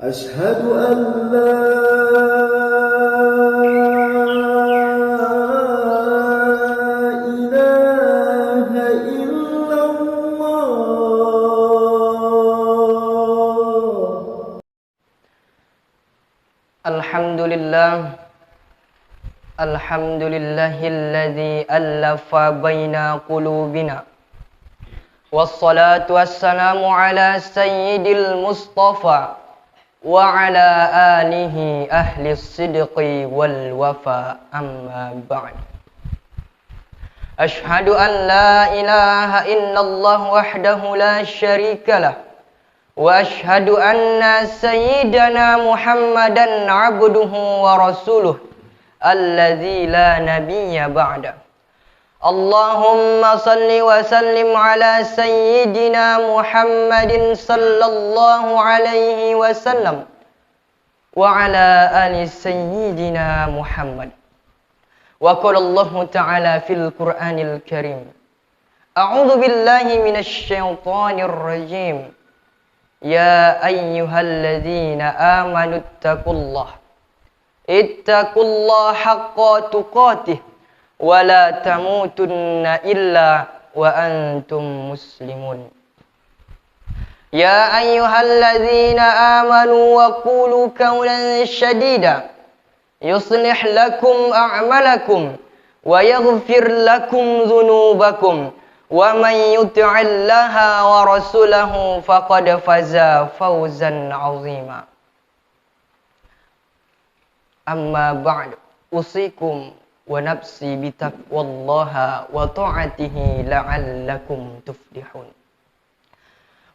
أشهد أن لا إله إلا الله. الحمد لله الذي ألف بين قلوبنا والصلاة والسلام على سيد المصطفى وعلى آله أهل الصدق والوفاء أما بعد أشهد أن لا إله إلا الله وحده لا شريك له وأشهد أن سيدنا محمدا عبده ورسوله الذي لا نبي بعده اللهم صل وسلم على سيدنا محمد صلى الله عليه وسلم وعلى آل سيدنا محمد. وقال الله تعالى في القرآن الكريم أعوذ بالله من الشيطان الرجيم يا أيها الذين آمنوا اتقوا الله حق تقاته ولا تموتن إلا وأنتم مسلمون. يا أيها الذين آمنوا وقولوا قولا سديدا يصلح لكم أعمالكم ويغفر لكم ذنوبكم ومن يطع الله ورسوله فقد فاز فوزا عظيما. أما بعد أوصيكم ونفسي بتقوى الله وطاعته لعلكم تفلحون.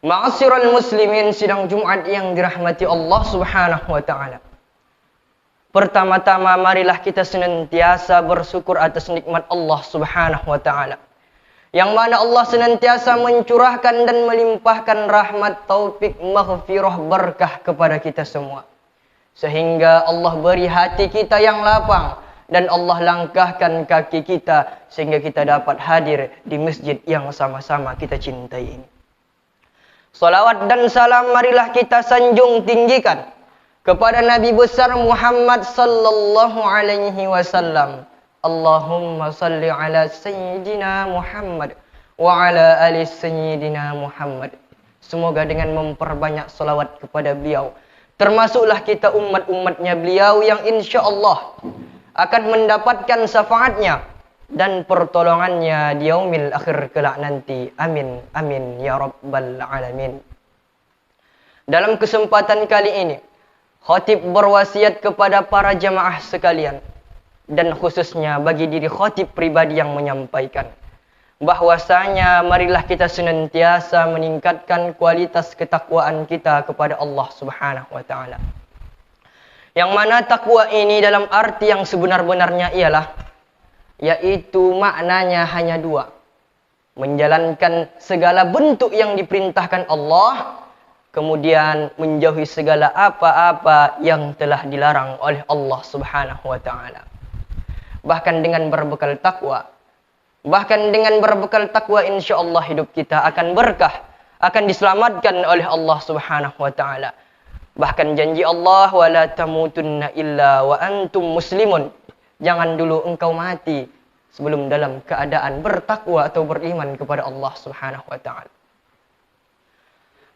Ma'asyiral muslimin, sidang Jumat yang dirahmati Allah Subhanahu wa taala. Pertama-tama marilah kita senantiasa bersyukur atas nikmat Allah Subhanahu wa taala. Yang mana Allah senantiasa mencurahkan dan melimpahkan rahmat, taufik, maghfirah, berkah kepada kita semua. Sehingga Allah beri hati kita yang lapang dan Allah langkahkan kaki kita sehingga kita dapat hadir di masjid yang sama-sama kita cintai ini. Salawat dan salam marilah kita sanjung tinggikan kepada Nabi besar Muhammad sallallahu alaihi wasallam. Allahumma salli ala sayyidina Muhammad wa ala ali sayyidina Muhammad. Semoga dengan memperbanyak salawat kepada beliau, termasuklah kita umat-umatnya beliau yang insya Allah akan mendapatkan syafaatnya dan pertolongannya di yaumil akhir kelak nanti. Amin, amin, ya rabbal alamin. Dalam kesempatan kali ini, khatib berwasiat kepada para jamaah sekalian, dan khususnya bagi diri khatib pribadi yang menyampaikan, bahwasanya marilah kita senantiasa meningkatkan kualitas ketakwaan kita kepada Allah Subhanahu wa taala. Yang mana takwa ini dalam arti yang sebenar-benarnya ialah, yaitu maknanya hanya dua. Menjalankan segala bentuk yang diperintahkan Allah, kemudian menjauhi segala apa-apa yang telah dilarang oleh Allah Subhanahu wa taala. Bahkan dengan berbekal takwa, insyaallah hidup kita akan berkah, akan diselamatkan oleh Allah Subhanahu wa taala. Bahkan janji Allah, wala tamutunna illa wa antum muslimun. Jangan dulu engkau mati sebelum dalam keadaan bertakwa atau beriman kepada Allah Subhanahu wa taala.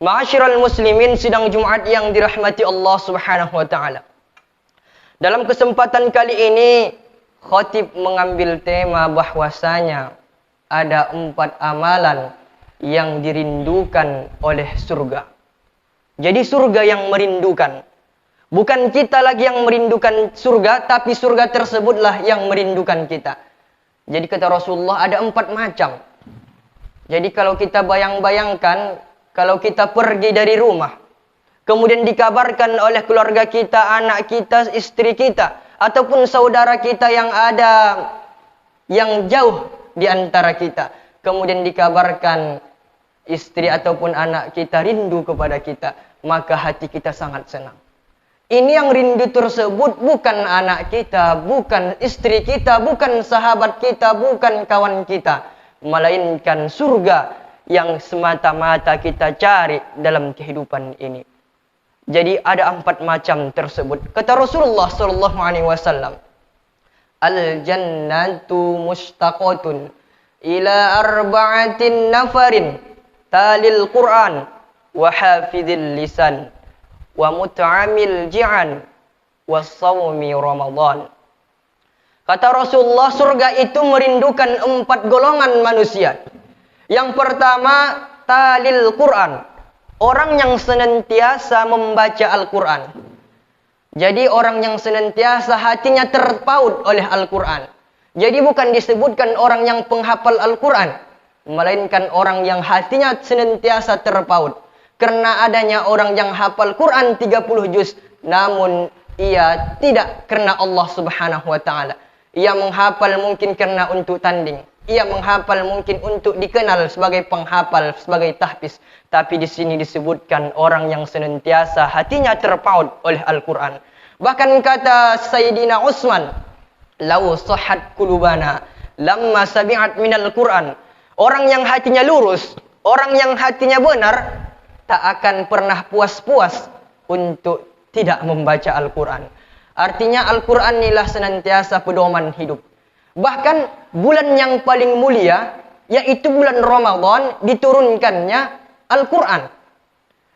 Ma'asyiral muslimin, sidang Jumat yang dirahmati Allah Subhanahu wa taala. Dalam kesempatan kali ini, khatib mengambil tema bahwasanya ada 4 amalan yang dirindukan oleh surga. Jadi surga yang merindukan. Bukan kita lagi yang merindukan surga, tapi surga tersebutlah yang merindukan kita. Jadi kata Rasulullah ada 4 macam. Jadi kalau kita bayang-bayangkan, kalau kita pergi dari rumah, kemudian dikabarkan oleh keluarga kita, anak kita, istri kita, ataupun saudara kita yang ada yang jauh di antara kita, kemudian dikabarkan istri ataupun anak kita rindu kepada kita, maka hati kita sangat senang. Ini yang rindu tersebut bukan anak kita, bukan istri kita, bukan sahabat kita, bukan kawan kita, melainkan surga yang semata-mata kita cari dalam kehidupan ini. Jadi ada 4 macam tersebut. Kata Rasulullah sallallahu alaihi wasallam, al-jannatu mustaqatun ila arba'atin nafarin talil Qur'an wa hafidhil lisan wa mut'amil ji'an wa sawmi Ramadan. Kata Rasulullah, surga itu merindukan 4 golongan manusia. Yang pertama, talil Quran. Orang yang senantiasa membaca Al-Quran. Jadi orang yang senantiasa hatinya terpaut oleh Al-Quran. Jadi bukan disebutkan orang yang penghafal Al-Quran, melainkan orang yang hatinya senantiasa terpaut. Karena adanya orang yang hafal Quran 30 juz, namun ia tidak karena Allah Subhanahu wa taala. Ia menghafal mungkin karena untuk tanding. Ia menghafal mungkin untuk dikenal sebagai penghafal, sebagai tahfiz. Tapi di sini disebutkan orang yang senantiasa hatinya terpaut oleh Al-Quran. Bahkan kata Sayyidina Utsman, "Lau sahhat qulubana lamma sami'at minal Quran." Orang yang hatinya lurus, orang yang hatinya benar, tak akan pernah puas-puas untuk tidak membaca Al-Quran. Artinya Al-Quran inilah senantiasa pedoman hidup. Bahkan bulan yang paling mulia, yaitu bulan Ramadan, diturunkannya Al-Quran.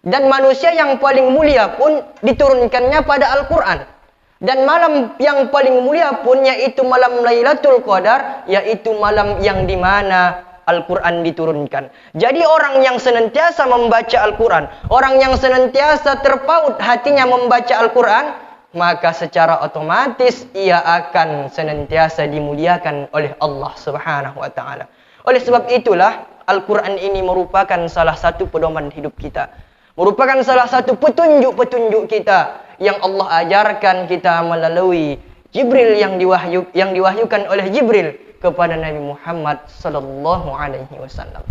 Dan manusia yang paling mulia pun diturunkannya pada Al-Quran. Dan malam yang paling mulia pun, yaitu malam Lailatul Qadar, yaitu malam yang dimana Al-Quran diturunkan. Jadi orang yang senantiasa membaca Al-Quran, orang yang senantiasa terpaut hatinya membaca Al-Quran, maka secara otomatis ia akan senantiasa dimuliakan oleh Allah Subhanahu wa taala. Oleh sebab itulah Al-Quran ini merupakan salah satu pedoman hidup kita. Merupakan salah satu petunjuk-petunjuk kita yang Allah ajarkan kita melalui Jibril yang diwahyukan oleh Jibril kepada Nabi Muhammad sallallahu alaihi wasallam.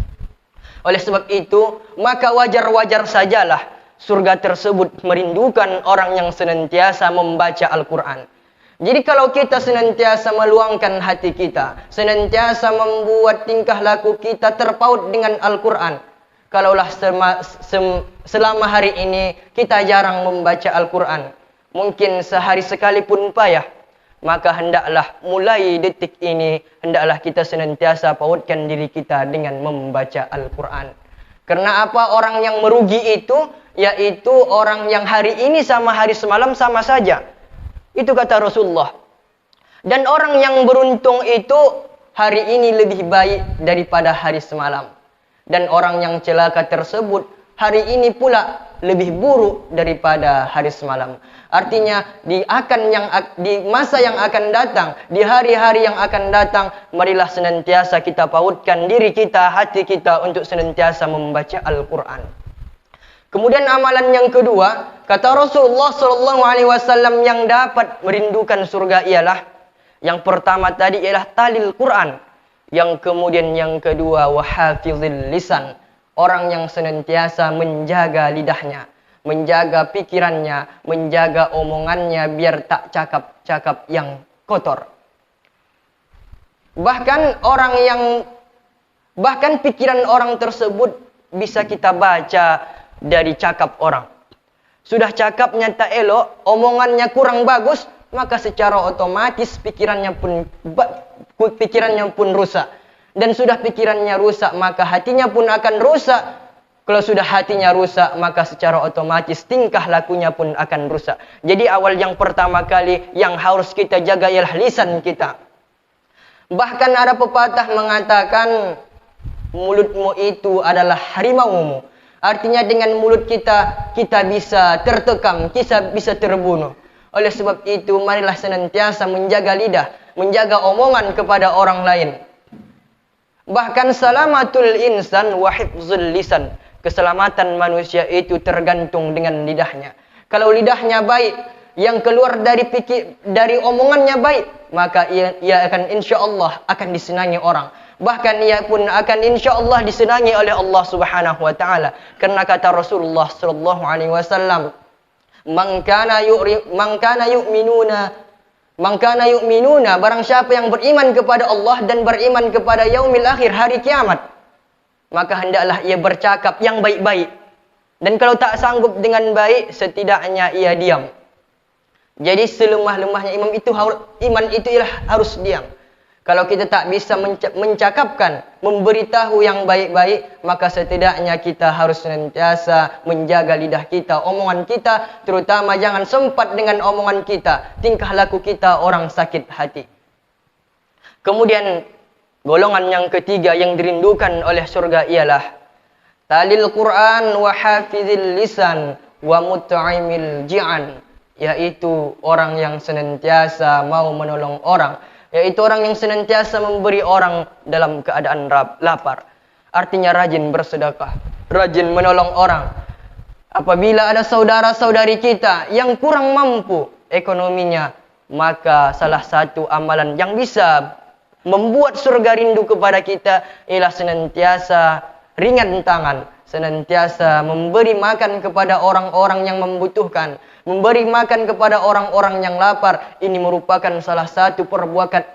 Oleh sebab itu, maka wajar-wajar sajalah surga tersebut merindukan orang yang senantiasa membaca Al-Quran. Jadi kalau kita senantiasa meluangkan hati kita, senantiasa membuat tingkah laku kita terpaut dengan Al-Quran. Kalaulah selama hari ini kita jarang membaca Al-Quran, mungkin sehari sekali pun payah, maka hendaklah mulai detik ini, hendaklah kita senantiasa pautkan diri kita dengan membaca Al-Quran. Karena apa? Orang yang merugi itu, yaitu orang yang hari ini sama hari semalam sama saja. Itu kata Rasulullah. Dan orang yang beruntung itu hari ini lebih baik daripada hari semalam. Dan orang yang celaka tersebut hari ini pula lebih buruk daripada hari semalam. Artinya di masa yang akan datang, di hari-hari yang akan datang, marilah senantiasa kita pautkan diri kita, hati kita untuk senantiasa membaca Al-Quran. Kemudian amalan yang kedua, kata Rasulullah SAW, yang dapat merindukan surga ialah, yang pertama tadi ialah talil Quran, yang kemudian yang kedua wahafizil lisan, orang yang senantiasa menjaga lidahnya, menjaga pikirannya, menjaga omongannya biar tak cakap-cakap yang kotor. Bahkan pikiran orang tersebut bisa kita baca dari cakap orang. Sudah cakapnya tak elok, omongannya kurang bagus, maka secara otomatis pikirannya pun rusak. Dan sudah pikirannya rusak, maka hatinya pun akan rusak. Kalau sudah hatinya rusak, maka secara otomatis tingkah lakunya pun akan rusak. Jadi awal yang pertama kali yang harus kita jaga ialah lisan kita. Bahkan ada pepatah mengatakan, mulutmu itu adalah harimaumu. Artinya dengan mulut kita bisa tertekam, kita bisa terbunuh. Oleh sebab itu, marilah senantiasa menjaga lidah, menjaga omongan kepada orang lain. Bahkan salamatul insan wa hifzul lisan. Keselamatan manusia itu tergantung dengan lidahnya. Kalau lidahnya baik, yang keluar dari omongannya baik, maka ia akan insyaallah akan disenangi orang. Bahkan ia pun akan insyaallah disenangi oleh Allah Subhanahu wa taala. Karena kata Rasulullah sallallahu alaihi wasallam, "Man kana yu'minuna, barang siapa yang beriman kepada Allah dan beriman kepada yaumil akhir, hari kiamat, maka hendaklah ia bercakap yang baik-baik. Dan kalau tak sanggup dengan baik, setidaknya ia diam. Jadi selemah-lemahnya iman itu ialah harus diam. Kalau kita tak bisa mencakapkan, memberitahu yang baik-baik, maka setidaknya kita harus senantiasa menjaga lidah kita, omongan kita, terutama jangan sempat dengan omongan kita, tingkah laku kita orang sakit hati. Kemudian golongan yang ketiga yang dirindukan oleh surga ialah talil Quran wa hafizil lisan wa mut'imil ji'an, yaitu orang yang senantiasa mau menolong orang, yaitu orang yang senantiasa memberi orang dalam keadaan lapar. Artinya rajin bersedekah, rajin menolong orang. Apabila ada saudara-saudari kita yang kurang mampu ekonominya, maka salah satu amalan yang bisa membuat surga rindu kepada kita ialah senantiasa ringan tangan, senantiasa memberi makan kepada orang-orang yang membutuhkan, memberi makan kepada orang-orang yang lapar. Ini merupakan salah satu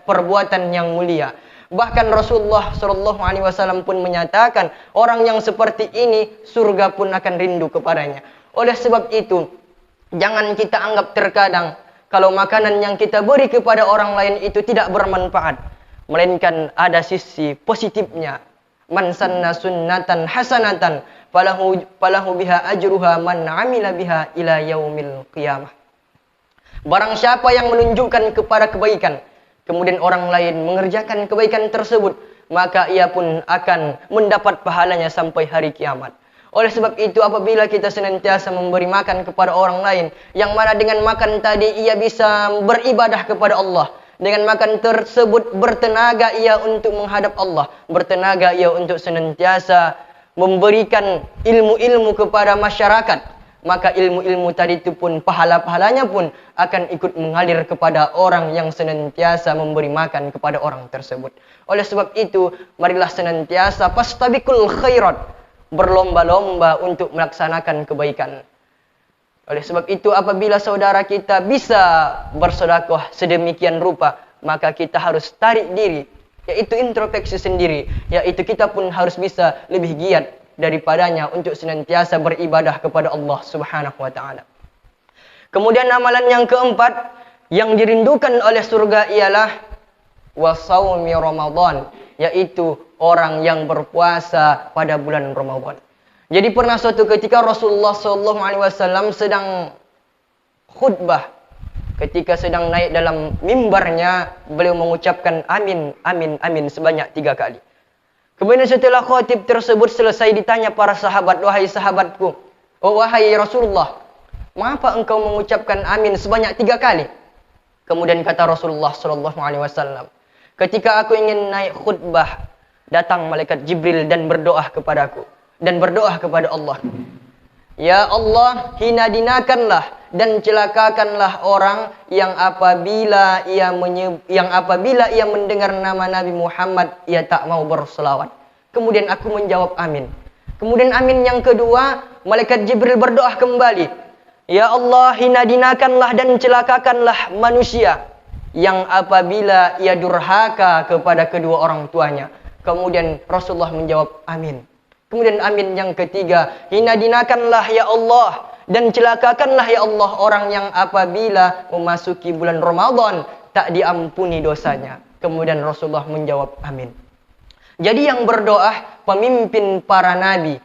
perbuatan yang mulia. Bahkan Rasulullah SAW pun menyatakan, orang yang seperti ini surga pun akan rindu kepadanya. Oleh sebab itu, jangan kita anggap terkadang kalau makanan yang kita beri kepada orang lain itu tidak bermanfaat, melainkan ada sisi positifnya. Man sanna sunnatan hasanatan falahu biha ajruha man amila biha ila yaumil qiyamah. Barang siapa yang menunjukkan kepada kebaikan, kemudian orang lain mengerjakan kebaikan tersebut, maka ia pun akan mendapat pahalanya sampai hari kiamat. Oleh sebab itu, apabila kita senantiasa memberi makan kepada orang lain, yang mana dengan makan tadi ia bisa beribadah kepada Allah, dengan makan tersebut bertenaga ia untuk menghadap Allah, bertenaga ia untuk senantiasa memberikan ilmu-ilmu kepada masyarakat, maka ilmu-ilmu tadi itu pun pahala-pahalanya pun akan ikut mengalir kepada orang yang senantiasa memberi makan kepada orang tersebut. Oleh sebab itu, marilah senantiasa fastabiqul khairat, berlomba-lomba untuk melaksanakan kebaikan. Oleh sebab itu, apabila saudara kita bisa bersedekah sedemikian rupa, maka kita harus tarik diri, yaitu introspeksi sendiri, yaitu kita pun harus bisa lebih giat daripadanya untuk senantiasa beribadah kepada Allah Subhanahu wa taala. Kemudian amalan yang keempat yang dirindukan oleh surga ialah wasaumi Ramadan, yaitu orang yang berpuasa pada bulan Ramadan. Jadi pernah suatu ketika Rasulullah SAW sedang khutbah. Ketika sedang naik dalam mimbarnya, beliau mengucapkan amin, amin, amin sebanyak 3 kali. Kemudian setelah khutib tersebut selesai, ditanya para sahabat, wahai sahabatku, oh wahai Rasulullah, mengapa engkau mengucapkan amin sebanyak 3 kali? Kemudian kata Rasulullah SAW, ketika aku ingin naik khutbah, datang malaikat Jibril dan berdoa kepadaku. Dan berdoa kepada Allah, ya Allah, hinadinakanlah dan celakakanlah orang yang apabila ia mendengar nama Nabi Muhammad, ia tak mau berselawat. Kemudian aku menjawab amin. Kemudian amin yang kedua, malaikat Jibril berdoa kembali, ya Allah, hinadinakanlah dan celakakanlah manusia yang apabila ia durhaka kepada kedua orang tuanya. Kemudian Rasulullah menjawab amin. Kemudian amin yang ketiga, hinadinakanlah ya Allah dan celakakanlah ya Allah orang yang apabila memasuki bulan Ramadan tak diampuni dosanya. Kemudian Rasulullah menjawab amin. Jadi yang berdoa pemimpin para nabi,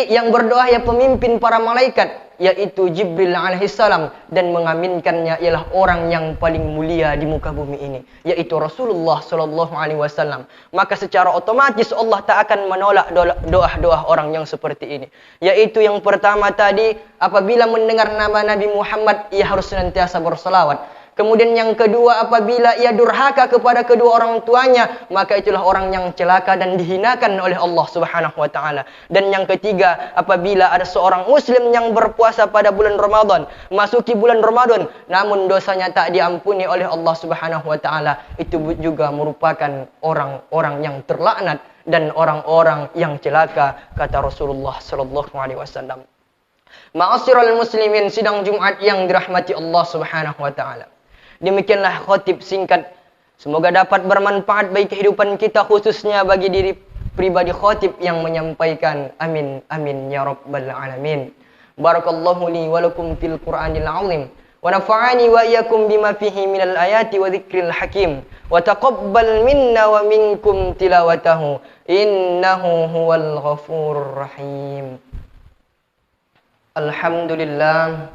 yang berdoa ya pemimpin para malaikat, yaitu Jibril alaihissalam, dan mengaminkannya ialah orang yang paling mulia di muka bumi ini, yaitu Rasulullah SAW. Maka secara otomatis Allah tak akan menolak doa-doa orang yang seperti ini. Yaitu yang pertama tadi, apabila mendengar nama Nabi Muhammad, ia harus senantiasa berselawat. Kemudian yang kedua, apabila ia durhaka kepada kedua orang tuanya, maka itulah orang yang celaka dan dihinakan oleh Allah Subhanahu wa taala. Dan yang ketiga, apabila ada seorang muslim yang berpuasa pada bulan Ramadan, masuki bulan Ramadan, namun dosanya tak diampuni oleh Allah Subhanahu wa taala, itu juga merupakan orang-orang yang terlaknat dan orang-orang yang celaka, kata Rasulullah sallallahu alaihi wasallam. Ma'asyiral muslimin, sidang Jumat yang dirahmati Allah Subhanahu wa taala. Demikianlah khutib singkat. Semoga dapat bermanfaat bagi kehidupan kita, khususnya bagi diri pribadi khatib yang menyampaikan. Amin amin ya rabbal alamin. Barakallahu li wa lakum fil Qur'anil azim. Wa nafa'ani wa iyyakum bima fihi minal ayati wa dzikril hakim. Wa taqabbal minna wa minkum tilawatahu. Innahu huwal ghafurur rahim. Alhamdulillah.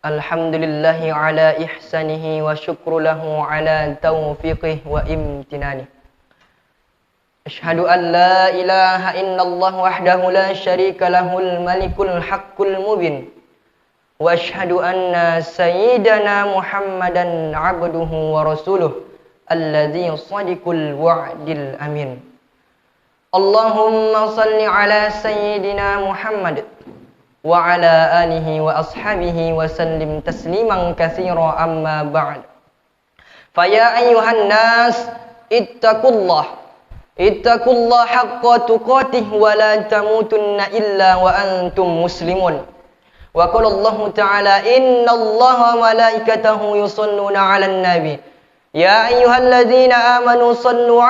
Alhamdulillahi ala ihsanihi wa syukru lahu ala taufiqih wa imtinani. Ashhadu an la ilaha illallah wahdahu la syarika lahul malikul haqqul mubin. Wa ashhadu anna sayyidana Muhammadan abduhu wa rasuluh alladzi sadiqul wa'dil amin. Allahumma salli ala sayyidina Muhammad wa ala alihi wa ashabihi wa sallim tasliman katsira amma ba'd. Fa ya ayyuhan nas ittaqullah haqqa tuqatih wa la tamutunna illa wa antum muslimun. Wa qala Allah ta'ala innallaha wa malaikatahu yusholluna 'alan nabi ya ayyuhalladzina amanu sallu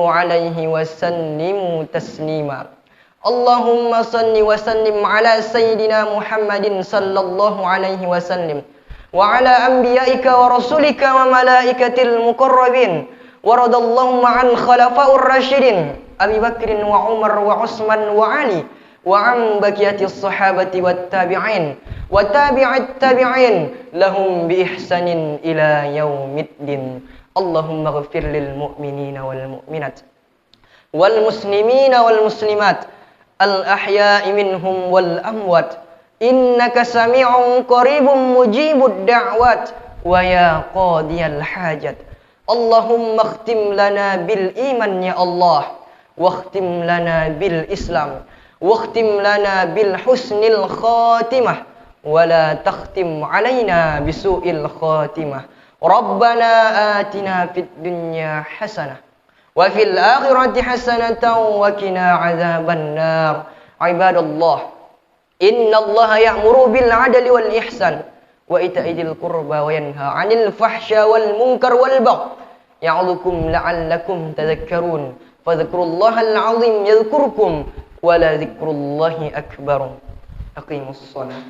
'alaihi wa sallimu taslima. Allahumma salli wa sallim ala sayyidina Muhammadin sallallahu alaihi wasallam wa ala anbiya'ika wa rasulika wa malaikatil muqarrabin wa radallahu an khulafa'ur rasyidin Abi Bakrin wa Umar wa Utsman wa Ali wa an baqiyatis sahabati wat tabi'in wa tabi'it tabi'in lahum bi ihsanin ila yaumiddin. Allahumma ighfir lil mu'minina wal mu'minat wal muslimina wal muslimat al ahya'i minhum wal amwat innaka sami'un qaribun mujibud da'wat wa ya qadiyal hajat. Allahumma khtim lana bil iman ya Allah wa khtim lana bil islam wa khtim lana bil husnil khatimah wa la takhtim alaina bisu'il khatimah. Rabbana atina fid dunya hasanah wa fil akhirati hasanatan wa qina adzaban nar. Ibadallah, innallaha ya'muru bil 'adli wal ihsan wa ita'i dzil qurba wa yanha 'anil fahsya wal munkar wal baghi ya'udzukum la'allakum tadhakkarun. Fadhkurullahal 'azim yadhkurkum wa la dzikrullahi akbar. Aqimus shalah.